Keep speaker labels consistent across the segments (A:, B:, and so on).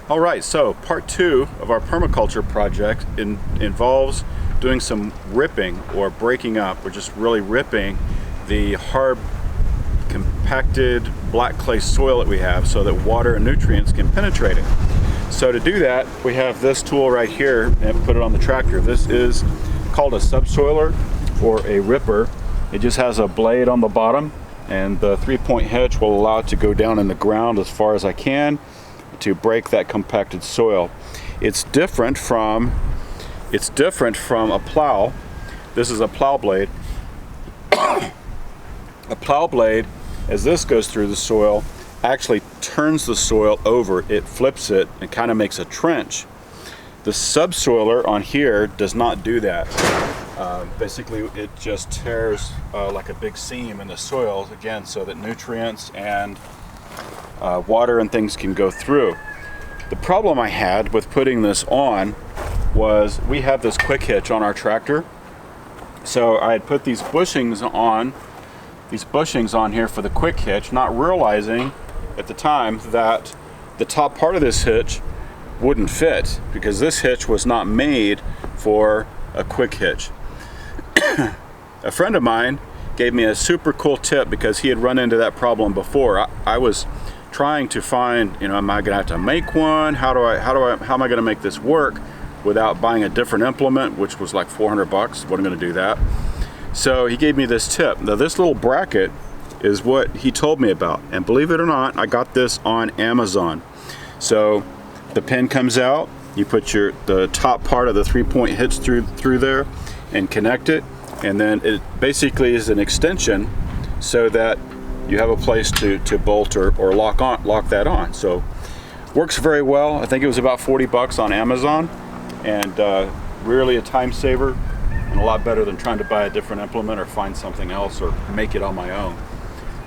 A: Alright, so part 2 of our permaculture project involves doing some ripping or breaking up, or just really ripping the hard compacted black clay soil that we have so that water and nutrients can penetrate it. So to do that, we have this tool right here and put it on the tractor. This is called a subsoiler or a ripper. It just has a blade on the bottom, and the 3-point hitch will allow it to go down in the ground as far as I can to break that compacted soil. It's different from a plow. This is a plow blade. A plow blade, as this goes through the soil, actually turns the soil over. It flips it and kind of makes a trench. The subsoiler on here does not do that. Basically, it just tears like a big seam in the soil, again, so that nutrients and water and things can go through. The problem I had with putting this on was we have this quick hitch on our tractor. So I had put these bushings on here for the quick hitch, not realizing at the time that the top part of this hitch wouldn't fit, because this hitch was not made for a quick hitch. A friend of mine gave me a super cool tip because he had run into that problem before. I was trying to find, am I gonna have to make one? How am I gonna make this work without buying a different implement, which was like 400 bucks. Wasn't gonna do that. So he gave me this tip. Now this little bracket is what he told me about, and believe it or not, I got this on Amazon. So the pin comes out, you put the top part of the 3-point hitch through there and connect it, and then it basically is an extension so that you have a place to bolt or lock that on. So works very well. I think it was about 40 bucks on Amazon, and really a time saver and a lot better than trying to buy a different implement or find something else or make it on my own.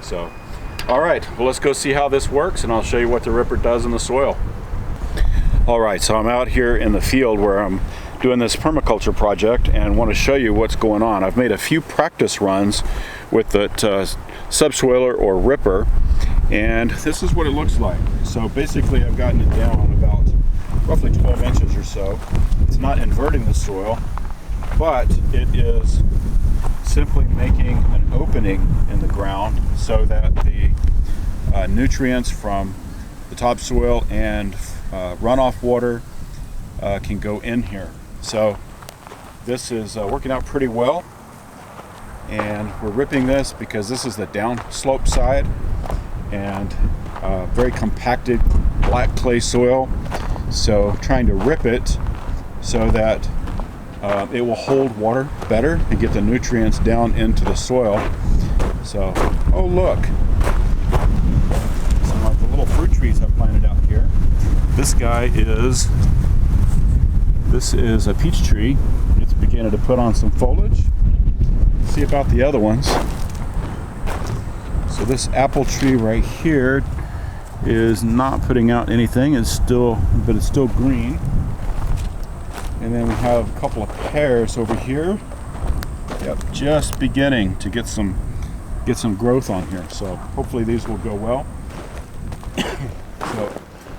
A: So all right, well, let's go see how this works, and I'll show you what the ripper does in the soil. All right, so I'm out here in the field where I'm doing this permaculture project and want to show you what's going on. I've made a few practice runs with the subsoiler or ripper, and this is what it looks like. So basically I've gotten it down about roughly 12 inches or so. It's not inverting the soil, but it is simply making an opening in the ground so that the nutrients from the topsoil and runoff water can go in here. So this is working out pretty well, and we're ripping this because this is the downslope side and very compacted black clay soil. So trying to rip it so that it will hold water better and get the nutrients down into the soil. So, oh look, some of the little fruit trees I've planted out here. This is a peach tree. It's beginning to put on some foliage. See about the other ones. So this apple tree right here is not putting out anything. It's still green. And then we have a couple of pears over here. Yep, just beginning to get some growth on here. So hopefully these will go well. So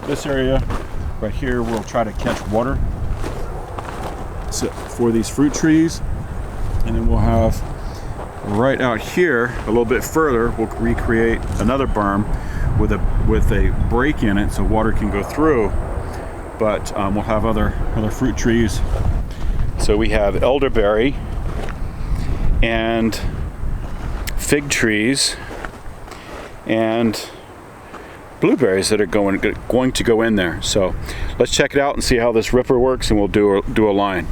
A: this area right here will try to catch water for these fruit trees, and then we'll have right out here a little bit further, we'll recreate another berm with a break in it so water can go through, but we'll have other fruit trees. So we have elderberry and fig trees and blueberries that are going to go in there. So let's check it out and see how this ripper works, and we'll do a line.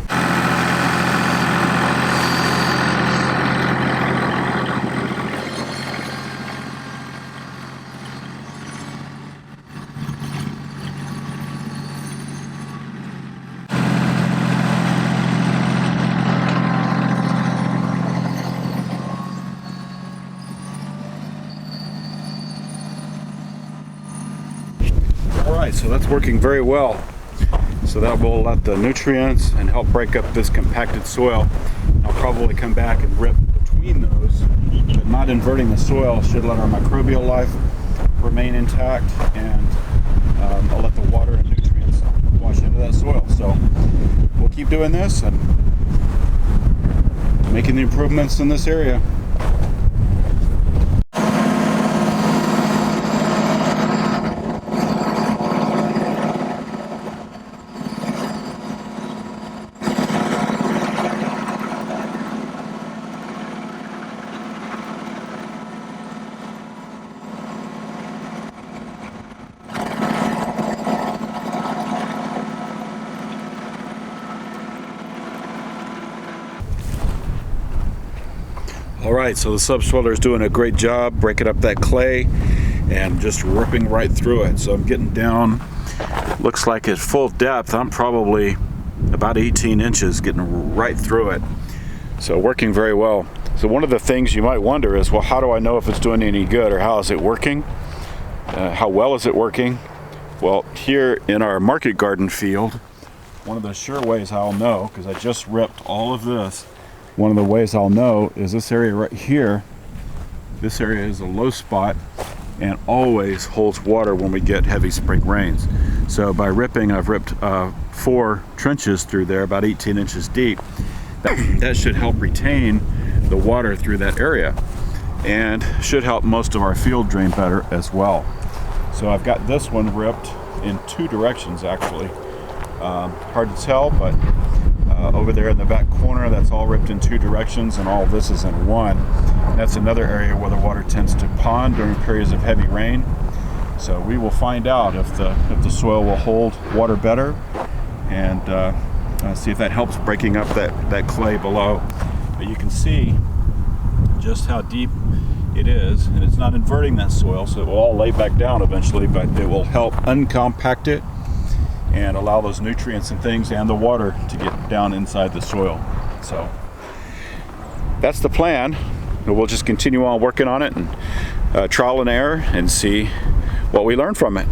A: Alright, so that's working very well. So that will let the nutrients and help break up this compacted soil. I'll probably come back and rip between those but not inverting the soil should let our microbial life remain intact, and I'll let the water and nutrients wash into that soil. So we'll keep doing this and making the improvements in this area. All right, so the subsoiler is doing a great job breaking up that clay and just ripping right through it. So I'm getting down, looks like at full depth, I'm probably about 18 inches getting right through it. So working very well. So one of the things you might wonder is, well, how do I know if it's doing any good, or how is it working? How well is it working? Well, here in our market garden field, one of the sure ways I'll know, because I just ripped all of this, one of the ways I'll know is this area right here. This area is a low spot and always holds water when we get heavy spring rains. So by ripping, I've ripped 4 trenches through there, about 18 inches deep. That should help retain the water through that area, and should help most of our field drain better as well. So I've got this one ripped in 2 directions actually. Hard to tell, but over there in the back corner, that's all ripped in 2 directions, and all this is in 1. And that's another area where the water tends to pond during periods of heavy rain. So we will find out if the soil will hold water better, and see if that helps breaking up that clay below. But you can see just how deep it is, and it's not inverting that soil, so it will all lay back down eventually, but it will help uncompact it and allow those nutrients and things and the water to get down inside the soil. So that's the plan. We'll just continue on working on it and trial and error and see what we learn from it.